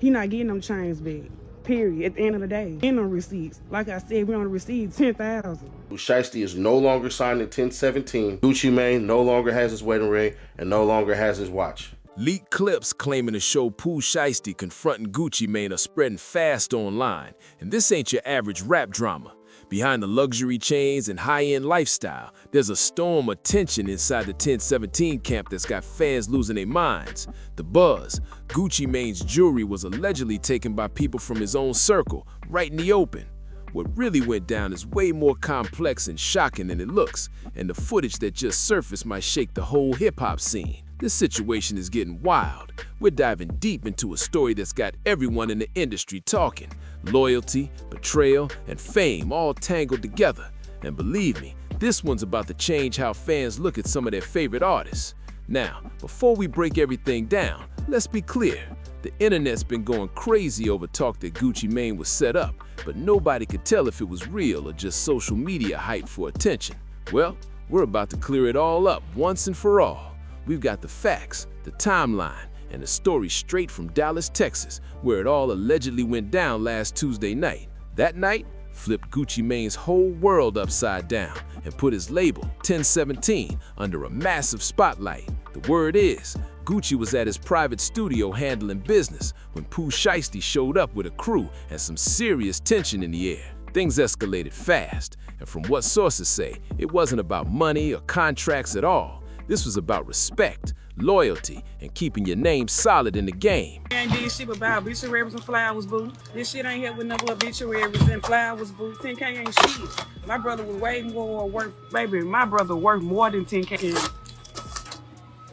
He not getting them chains back. Period. At the end of the day. In them receipts. Like I said, we on the receipt 10,000. Pooh Shiesty is no longer signed in 1017. Gucci Mane no longer has his wedding ring and no longer has his watch. Leaked clips claiming to show Pooh Shiesty confronting Gucci Mane are spreading fast online, and this ain't your average rap drama. Behind the luxury chains and high-end lifestyle, there's a storm of tension inside the 1017 camp that's got fans losing their minds. The buzz: Gucci Mane's jewelry was allegedly taken by people from his own circle, right in the open. What really went down is way more complex and shocking than it looks, and the footage that just surfaced might shake the whole hip-hop scene. This situation is getting wild. We're diving deep into a story that's got everyone in the industry talking. Loyalty, betrayal, and fame all tangled together. And believe me, this one's about to change how fans look at some of their favorite artists. Now, before we break everything down, let's be clear. The internet's been going crazy over talk that Gucci Mane was set up, but nobody could tell if it was real or just social media hype for attention. Well, we're about to clear it all up once and for all. We've got the facts, the timeline, and the story straight from Dallas, Texas, where it all allegedly went down last Tuesday night. That night flipped Gucci Mane's whole world upside down and put his label, 1017, under a massive spotlight. The word is, Gucci was at his private studio handling business when Pooh Shiesty showed up with a crew and some serious tension in the air. Things escalated fast, and from what sources say, it wasn't about money or contracts at all. This was about respect, loyalty, and keeping your name solid in the game. Ain't did shit about obituaries and flowers, boo. This shit ain't helping no obituaries and flowers, boo. 10K ain't shit. My brother was way more worth, baby. My brother worth more than 10K.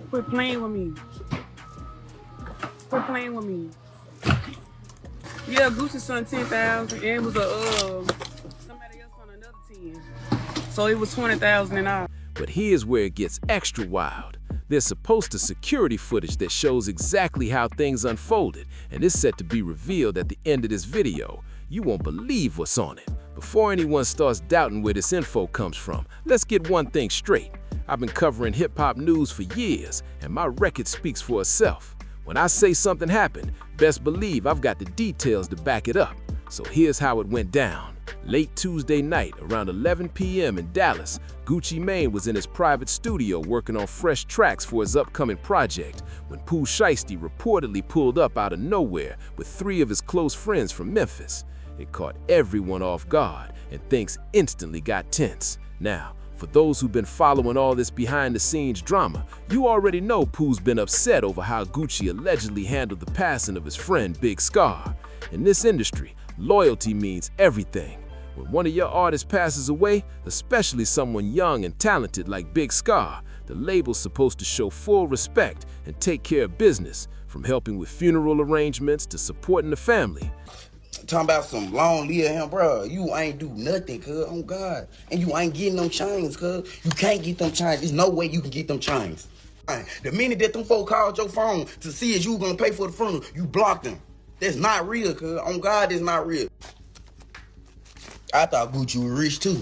Quit playing with me. Quit playing with me. Yeah, Gucci son 10,000, and it was somebody else on another 10. So it was 20,000 and all. But here's where it gets extra wild. There's supposed to security footage that shows exactly how things unfolded, and it's set to be revealed at the end of this video. You won't believe what's on it. Before anyone starts doubting where this info comes from, let's get one thing straight. I've been covering hip-hop news for years, and my record speaks for itself. When I say something happened, best believe I've got the details to back it up. So here's how it went down. Late Tuesday night, around 11 p.m. in Dallas, Gucci Mane was in his private studio working on fresh tracks for his upcoming project when Pooh Shiesty reportedly pulled up out of nowhere with 3 of his close friends from Memphis. It caught everyone off guard, and things instantly got tense. Now, for those who've been following all this behind-the-scenes drama, you already know Pooh's been upset over how Gucci allegedly handled the passing of his friend Big Scar. In this industry, loyalty means everything. When one of your artists passes away, especially someone young and talented like Big Scar, the label's supposed to show full respect and take care of business, from helping with funeral arrangements to supporting the family. Talking about some long live him, bro. You ain't do nothing, cuz, on God. And you ain't getting them chains, cuz. You can't get them chains. There's no way you can get them chains. The minute that them folk called your phone to see if you gonna pay for the funeral, you blocked them. That's not real, cuz. On God, that's not real. I thought Gucci was rich too.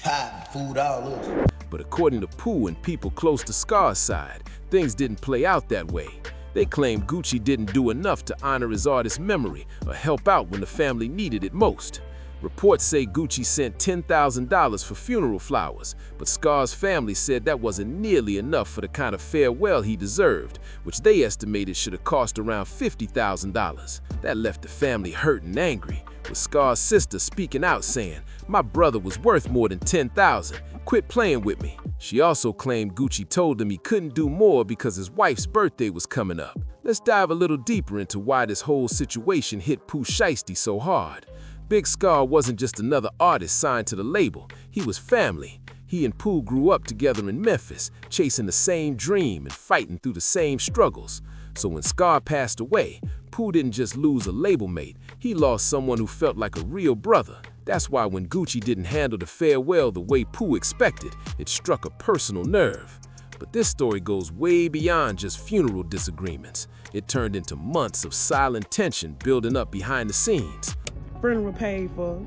Ha, fooled all us. But according to Pooh and people close to Scar's side, things didn't play out that way. They claim Gucci didn't do enough to honor his artist's memory or help out when the family needed it most. Reports say Gucci sent $10,000 for funeral flowers, but Scar's family said that wasn't nearly enough for the kind of farewell he deserved, which they estimated should have cost around $50,000. That left the family hurt and angry, with Scar's sister speaking out saying, "My brother was worth more than $10,000. Quit playing with me." She also claimed Gucci told him he couldn't do more because his wife's birthday was coming up. Let's dive a little deeper into why this whole situation hit Pooh Shiesty so hard. Big Scar wasn't just another artist signed to the label, he was family. He and Pooh grew up together in Memphis, chasing the same dream and fighting through the same struggles. So when Scar passed away, Pooh didn't just lose a label mate, he lost someone who felt like a real brother. That's why when Gucci didn't handle the farewell the way Pooh expected, it struck a personal nerve. But this story goes way beyond just funeral disagreements. It turned into months of silent tension building up behind the scenes. Funeral paid for.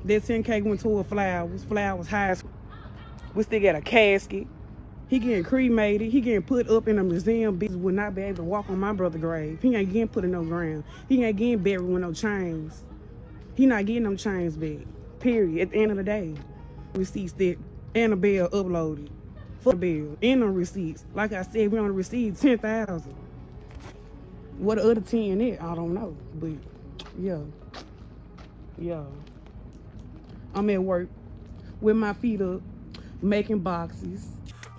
That 10K went to flowers high school. We still got a casket. He getting cremated. He getting put up in a museum. Bitches would not be able to walk on my brother's grave. He ain't getting put in no ground. He ain't getting buried with no chains. He not getting them chains back. Period. At the end of the day. Receipts that Annabelle uploaded. For the bill. And the receipts. Like I said, we only received 10,000. What the other 10 is, I don't know. But yeah. Yeah. I'm at work with my feet up, making boxes.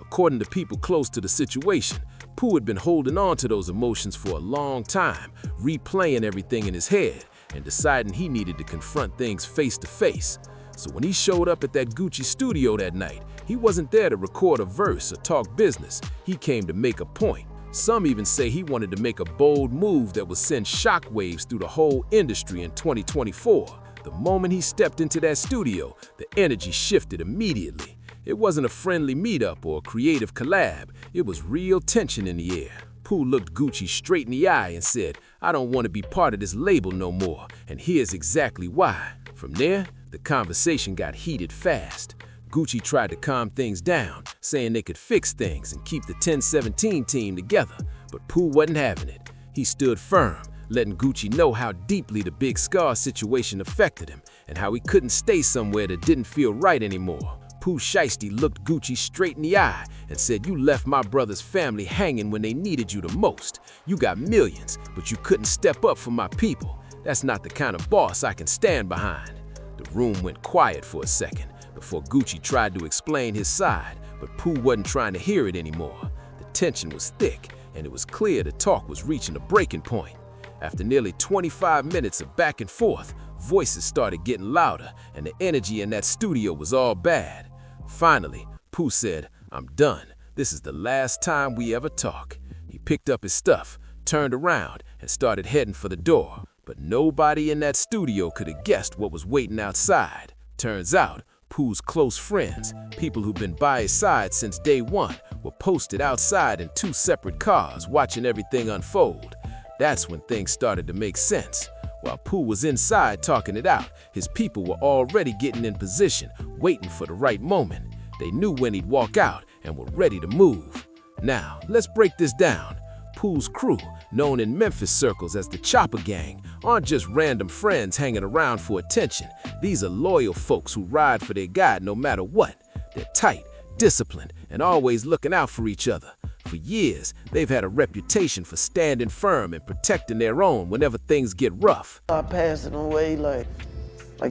According to people close to the situation, Pooh had been holding on to those emotions for a long time, replaying everything in his head and deciding he needed to confront things face to face. So when he showed up at that Gucci studio that night, he wasn't there to record a verse or talk business. He came to make a point. Some even say he wanted to make a bold move that would send shockwaves through the whole industry in 2024. The moment he stepped into that studio, the energy shifted immediately. It wasn't a friendly meetup or a creative collab. It was real tension in the air. Pooh looked Gucci straight in the eye and said, "I don't want to be part of this label no more, and here's exactly why." From there, the conversation got heated fast. Gucci tried to calm things down, saying they could fix things and keep the 1017 team together, but Pooh wasn't having it. He stood firm, letting Gucci know how deeply the Big Scar situation affected him and how he couldn't stay somewhere that didn't feel right anymore. Pooh Shiesty looked Gucci straight in the eye and said, "You left my brother's family hanging when they needed you the most. You got millions, but you couldn't step up for my people. That's not the kind of boss I can stand behind." The room went quiet for a second before Gucci tried to explain his side, but Pooh wasn't trying to hear it anymore. The tension was thick, and it was clear the talk was reaching a breaking point. After nearly 25 minutes of back and forth, voices started getting louder, and the energy in that studio was all bad. Finally, Pooh said, "I'm done. This is the last time we ever talk." He picked up his stuff, turned around, and started heading for the door. But nobody in that studio could have guessed what was waiting outside. Turns out, Pooh's close friends, people who've been by his side since day one, were posted outside in 2 separate cars watching everything unfold. That's when things started to make sense. While Pooh was inside talking it out, his people were already getting in position, waiting for the right moment. They knew when he'd walk out and were ready to move. Now, let's break this down. Pooh's crew, known in Memphis circles as the Chopper Gang, aren't just random friends hanging around for attention. These are loyal folks who ride for their guy no matter what. They're tight, disciplined, and always looking out for each other. For years, they've had a reputation for standing firm and protecting their own whenever things get rough. I passed it away, like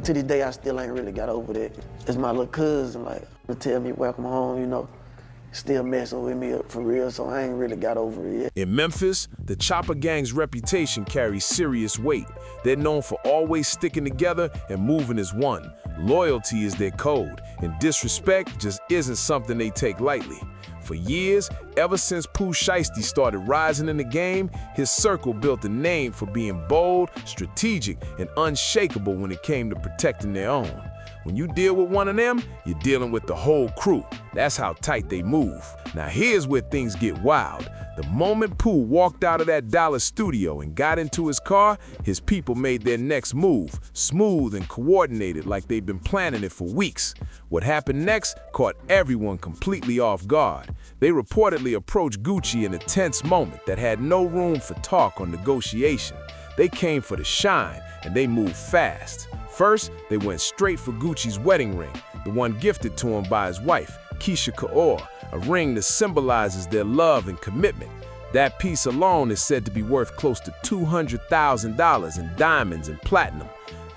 to this day, I still ain't really got over that. It's my little cousin, to tell me welcome home, still messing with me up for real, so I ain't really got over it yet. In Memphis, the Chopper Gang's reputation carries serious weight. They're known for always sticking together and moving as one. Loyalty is their code, and disrespect just isn't something they take lightly. For years, ever since Pooh Shiesty started rising in the game, his circle built a name for being bold, strategic, and unshakable when it came to protecting their own. When you deal with one of them, you're dealing with the whole crew. That's how tight they move. Now here's where things get wild. The moment Pooh walked out of that Dallas studio and got into his car, his people made their next move, smooth and coordinated like they'd been planning it for weeks. What happened next caught everyone completely off guard. They reportedly approached Gucci in a tense moment that had no room for talk or negotiation. They came for the shine, and they moved fast. First, they went straight for Gucci's wedding ring, the one gifted to him by his wife, Keisha Kaur, a ring that symbolizes their love and commitment. That piece alone is said to be worth close to $200,000 in diamonds and platinum.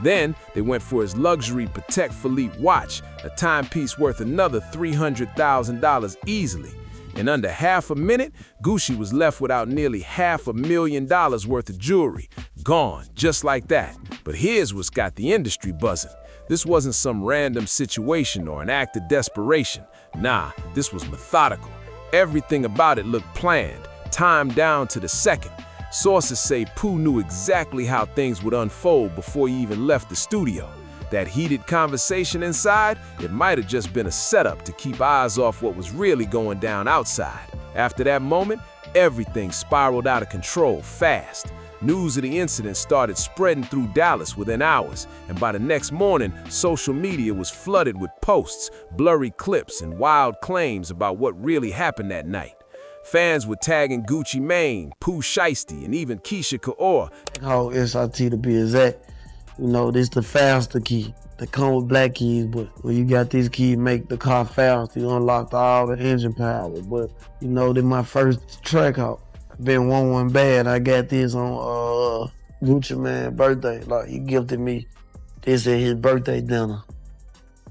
Then, they went for his luxury Patek Philippe watch, a timepiece worth another $300,000 easily. In under half a minute, Gucci was left without nearly $500,000 worth of jewelry. Gone, just like that. But here's what's got the industry buzzing. This wasn't some random situation or an act of desperation. Nah, this was methodical. Everything about it looked planned, timed down to the second. Sources say Pooh knew exactly how things would unfold before he even left the studio. That heated conversation inside, it might have just been a setup to keep eyes off what was really going down outside. After that moment, everything spiraled out of control fast. News of the incident started spreading through Dallas within hours, and by the next morning, social media was flooded with posts, blurry clips, and wild claims about what really happened that night. Fans were tagging Gucci Mane, Pooh Shiesty, and even Keisha Kaur. How SIT to be exact, you know, this the faster key. They come with black keys, but when you got these keys, make the car faster. You unlock all the engine power. But you know, this my first track out. Been one bad. I got this on Gucci Mane's birthday. Like he gifted me this at his birthday dinner.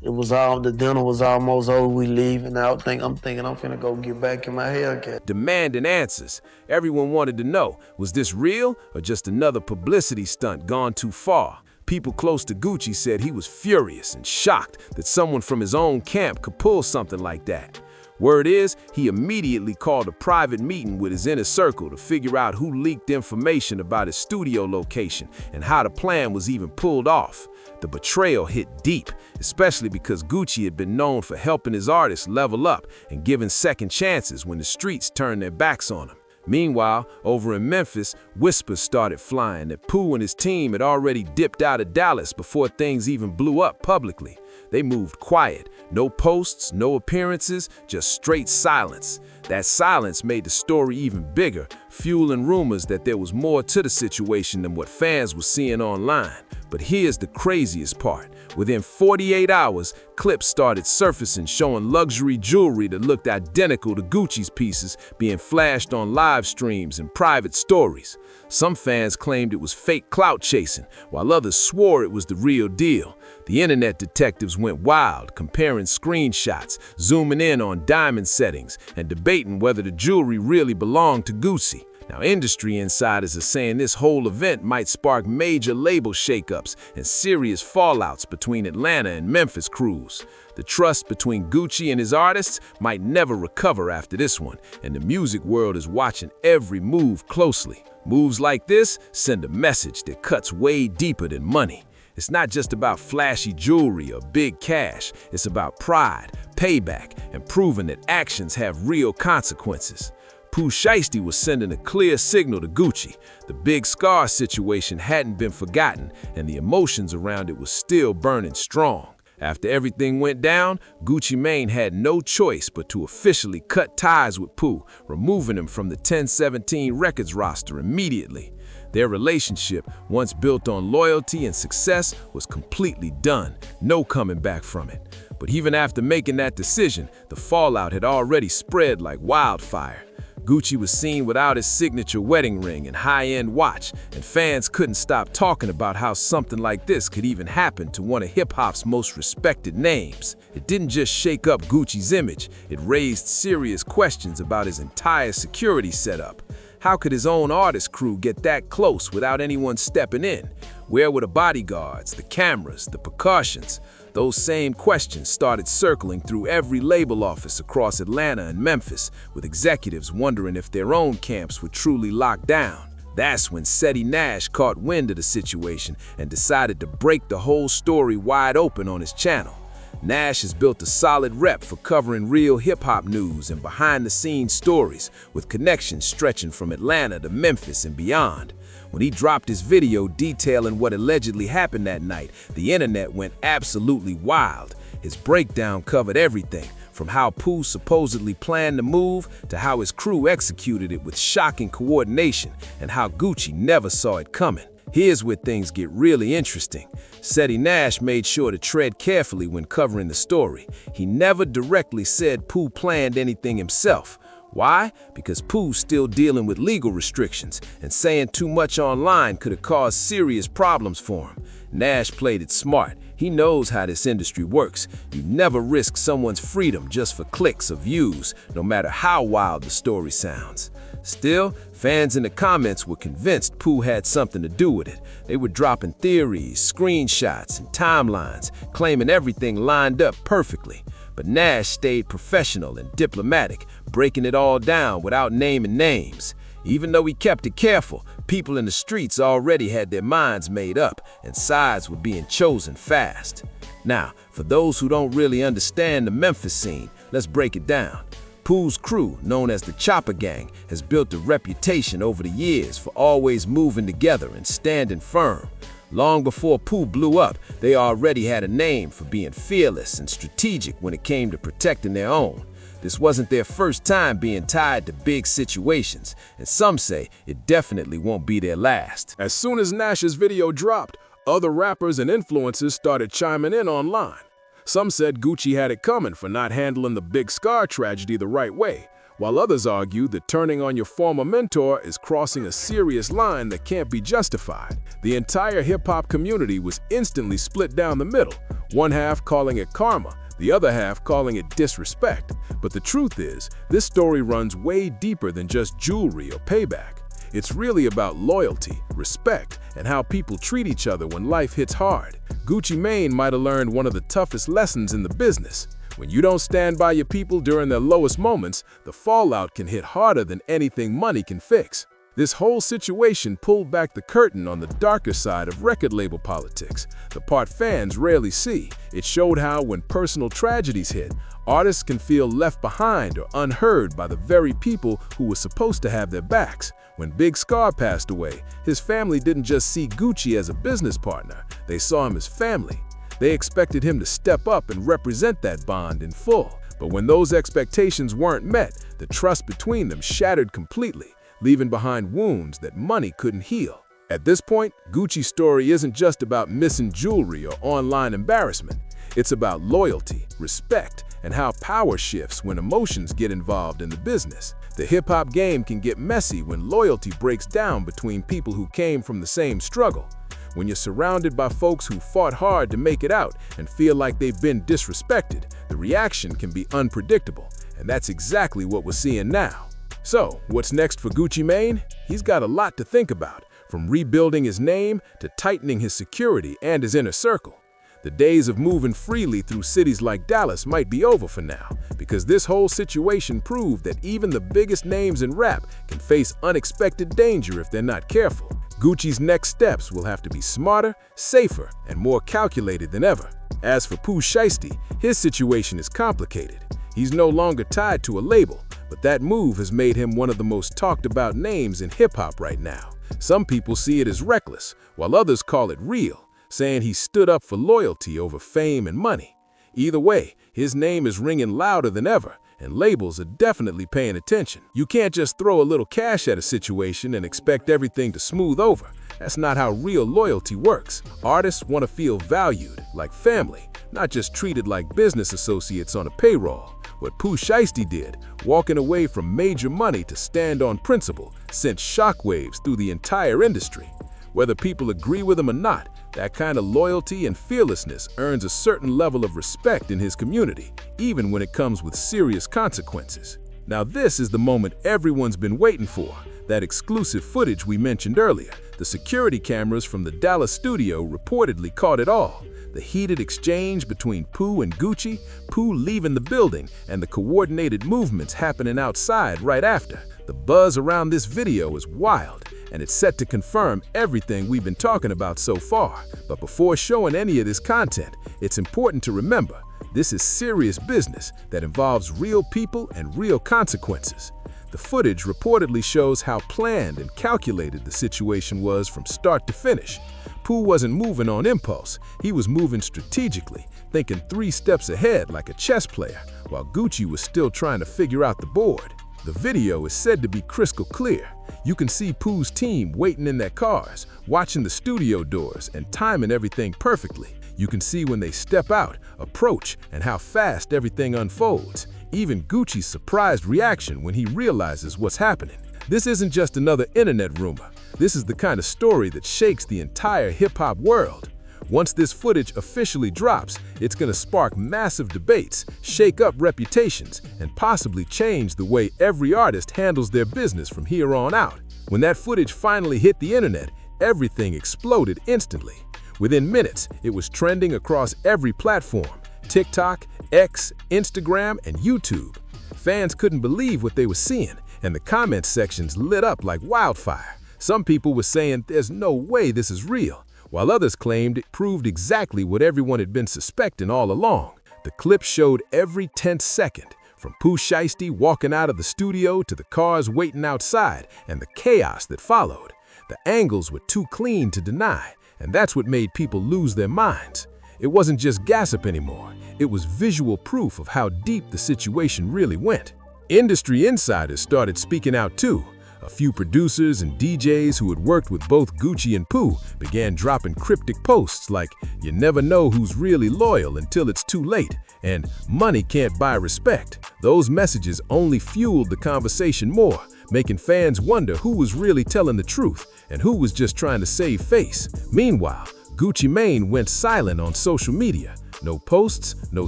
The dinner was almost over. We leaving out. I'm thinking I'm finna go get back in my Hellcat. Demanding answers. Everyone wanted to know, was this real or just another publicity stunt gone too far? People close to Gucci said he was furious and shocked that someone from his own camp could pull something like that. Word is, he immediately called a private meeting with his inner circle to figure out who leaked information about his studio location and how the plan was even pulled off. The betrayal hit deep, especially because Gucci had been known for helping his artists level up and giving second chances when the streets turned their backs on him. Meanwhile, over in Memphis, whispers started flying that Pooh and his team had already dipped out of Dallas before things even blew up publicly. They moved quiet, no posts, no appearances, just straight silence. That silence made the story even bigger, fueling rumors that there was more to the situation than what fans were seeing online. But here's the craziest part. Within 48 hours, clips started surfacing showing luxury jewelry that looked identical to Gucci's pieces being flashed on live streams and private stories. Some fans claimed it was fake clout chasing, while others swore it was the real deal. The internet detectives went wild, comparing screenshots, zooming in on diamond settings, and debating whether the jewelry really belonged to Gucci. Now, industry insiders are saying this whole event might spark major label shakeups and serious fallouts between Atlanta and Memphis crews. The trust between Gucci and his artists might never recover after this one, and the music world is watching every move closely. Moves like this send a message that cuts way deeper than money. It's not just about flashy jewelry or big cash. It's about pride, payback, and proving that actions have real consequences. Pooh Shiesty was sending a clear signal to Gucci. The Big Scar situation hadn't been forgotten, and the emotions around it was still burning strong. After everything went down, Gucci Mane had no choice but to officially cut ties with Pooh, removing him from the 1017 Records roster immediately. Their relationship, once built on loyalty and success, was completely done, no coming back from it. But even after making that decision, the fallout had already spread like wildfire. Gucci was seen without his signature wedding ring and high-end watch, and fans couldn't stop talking about how something like this could even happen to one of hip-hop's most respected names. It didn't just shake up Gucci's image, it raised serious questions about his entire security setup. How could his own artist crew get that close without anyone stepping in? Where were the bodyguards, the cameras, the precautions? Those same questions started circling through every label office across Atlanta and Memphis, with executives wondering if their own camps were truly locked down. That's when Seti Nash caught wind of the situation and decided to break the whole story wide open on his channel. Nash has built a solid rep for covering real hip-hop news and behind-the-scenes stories, with connections stretching from Atlanta to Memphis and beyond. When he dropped his video detailing what allegedly happened that night, the internet went absolutely wild. His breakdown covered everything, from how Pooh supposedly planned the move to how his crew executed it with shocking coordination and how Gucci never saw it coming. Here's where things get really interesting. Seti Nash made sure to tread carefully when covering the story. He never directly said Pooh planned anything himself. Why? Because Pooh's still dealing with legal restrictions, and saying too much online could have caused serious problems for him. Nash played it smart. He knows how this industry works. You never risk someone's freedom just for clicks or views, no matter how wild the story sounds. Still, fans in the comments were convinced Pooh had something to do with it. They were dropping theories, screenshots, and timelines, claiming everything lined up perfectly. But Nash stayed professional and diplomatic, breaking it all down without naming names. Even though he kept it careful, people in the streets already had their minds made up, and sides were being chosen fast. Now, for those who don't really understand the Memphis scene, let's break it down. Pooh's crew, known as the Chopper Gang, has built a reputation over the years for always moving together and standing firm. Long before Pooh blew up, they already had a name for being fearless and strategic when it came to protecting their own. This wasn't their first time being tied to big situations, and some say it definitely won't be their last. As soon as Nash's video dropped, other rappers and influencers started chiming in online. Some said Gucci had it coming for not handling the Big Scar tragedy the right way, while others argued that turning on your former mentor is crossing a serious line that can't be justified. The entire hip-hop community was instantly split down the middle, one half calling it karma, the other half calling it disrespect. But the truth is, this story runs way deeper than just jewelry or payback. It's really about loyalty, respect, and how people treat each other when life hits hard. Gucci Mane might have learned one of the toughest lessons in the business. When you don't stand by your people during their lowest moments, the fallout can hit harder than anything money can fix. This whole situation pulled back the curtain on the darker side of record label politics, the part fans rarely see. It showed how, when personal tragedies hit, artists can feel left behind or unheard by the very people who were supposed to have their backs. When Big Scar passed away, his family didn't just see Gucci as a business partner, they saw him as family. They expected him to step up and represent that bond in full. But when those expectations weren't met, the trust between them shattered completely, leaving behind wounds that money couldn't heal. At this point, Gucci's story isn't just about missing jewelry or online embarrassment. It's about loyalty, respect, and how power shifts when emotions get involved in the business. The hip-hop game can get messy when loyalty breaks down between people who came from the same struggle. When you're surrounded by folks who fought hard to make it out and feel like they've been disrespected, the reaction can be unpredictable, and that's exactly what we're seeing now. So, what's next for Gucci Mane? He's got a lot to think about, from rebuilding his name to tightening his security and his inner circle. The days of moving freely through cities like Dallas might be over for now, because this whole situation proved that even the biggest names in rap can face unexpected danger if they're not careful. Gucci's next steps will have to be smarter, safer, and more calculated than ever. As for Pooh Shiesty, his situation is complicated. He's no longer tied to a label, but that move has made him one of the most talked about names in hip-hop right now. Some people see it as reckless, while others call it real, saying he stood up for loyalty over fame and money. Either way, his name is ringing louder than ever, and labels are definitely paying attention. You can't just throw a little cash at a situation and expect everything to smooth over. That's not how real loyalty works. Artists want to feel valued, like family, not just treated like business associates on a payroll. What Pooh Shiesty did, walking away from major money to stand on principle, sent shockwaves through the entire industry. Whether people agree with him or not, that kind of loyalty and fearlessness earns a certain level of respect in his community, even when it comes with serious consequences. Now this is the moment everyone's been waiting for, that exclusive footage we mentioned earlier. The security cameras from the Dallas studio reportedly caught it all. The heated exchange between Pooh and Gucci, Pooh leaving the building, and the coordinated movements happening outside right after. The buzz around this video is wild, and it's set to confirm everything we've been talking about so far. But before showing any of this content, it's important to remember, this is serious business that involves real people and real consequences. The footage reportedly shows how planned and calculated the situation was from start to finish. Pooh wasn't moving on impulse, he was moving strategically, thinking 3 steps ahead like a chess player, while Gucci was still trying to figure out the board. The video is said to be crystal clear. You can see Pooh's team waiting in their cars, watching the studio doors and timing everything perfectly. You can see when they step out, approach, and how fast everything unfolds. Even Gucci's surprised reaction when he realizes what's happening. This isn't just another internet rumor. This is the kind of story that shakes the entire hip-hop world. Once this footage officially drops, it's going to spark massive debates, shake up reputations, and possibly change the way every artist handles their business from here on out. When that footage finally hit the internet, everything exploded instantly. Within minutes, it was trending across every platform: TikTok, X, Instagram, and YouTube. Fans couldn't believe what they were seeing, and the comment sections lit up like wildfire. Some people were saying there's no way this is real, while others claimed it proved exactly what everyone had been suspecting all along. The clip showed every 10th second, From Pooh Shiesty walking out of the studio to the cars waiting outside and the chaos that followed. The angles were too clean to deny, and that's what made people lose their minds. It wasn't just gossip anymore. It was visual proof of how deep the situation really went. Industry insiders started speaking out too. A few producers and DJs who had worked with both Gucci and Pooh began dropping cryptic posts like, "You never know who's really loyal until it's too late," and "Money can't buy respect." Those messages only fueled the conversation more, making fans wonder who was really telling the truth and who was just trying to save face. Meanwhile, Gucci Mane went silent on social media. No posts, no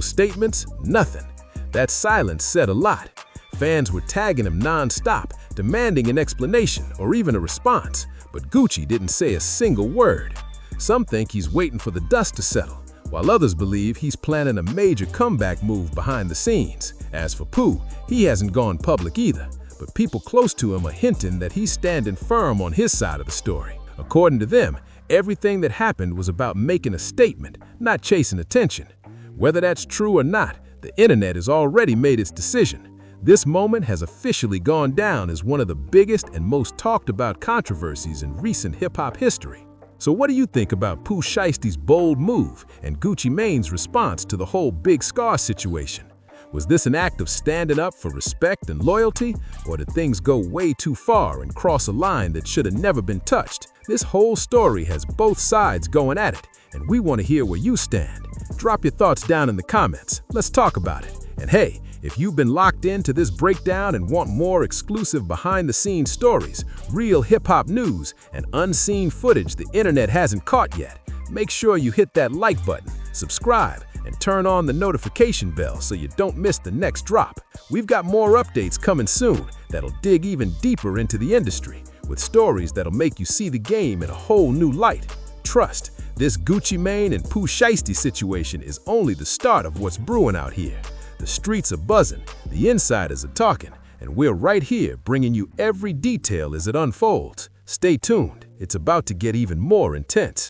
statements, nothing. That silence said a lot. Fans were tagging him non-stop, demanding an explanation or even a response, but Gucci didn't say a single word. Some think he's waiting for the dust to settle, while others believe he's planning a major comeback move behind the scenes. As for Pooh, he hasn't gone public either, but people close to him are hinting that he's standing firm on his side of the story. According to them, everything that happened was about making a statement, not chasing attention. Whether that's true or not, the internet has already made its decision. This moment has officially gone down as one of the biggest and most talked about controversies in recent hip-hop history. So what do you think about Pooh Shiesty's bold move and Gucci Mane's response to the whole Big Scar situation? Was this an act of standing up for respect and loyalty, or did things go way too far and cross a line that should have never been touched? This whole story has both sides going at it, and we want to hear where you stand. Drop your thoughts down in the comments. Let's talk about it. And hey, if you've been locked into this breakdown and want more exclusive behind-the-scenes stories, real hip-hop news, and unseen footage the internet hasn't caught yet, make sure you hit that like button, subscribe, and turn on the notification bell so you don't miss the next drop. We've got more updates coming soon that'll dig even deeper into the industry, with stories that'll make you see the game in a whole new light. Trust, this Gucci Mane and Pooh Shiesty situation is only the start of what's brewing out here. The streets are buzzing, the insiders are talking, and we're right here bringing you every detail as it unfolds. Stay tuned, it's about to get even more intense.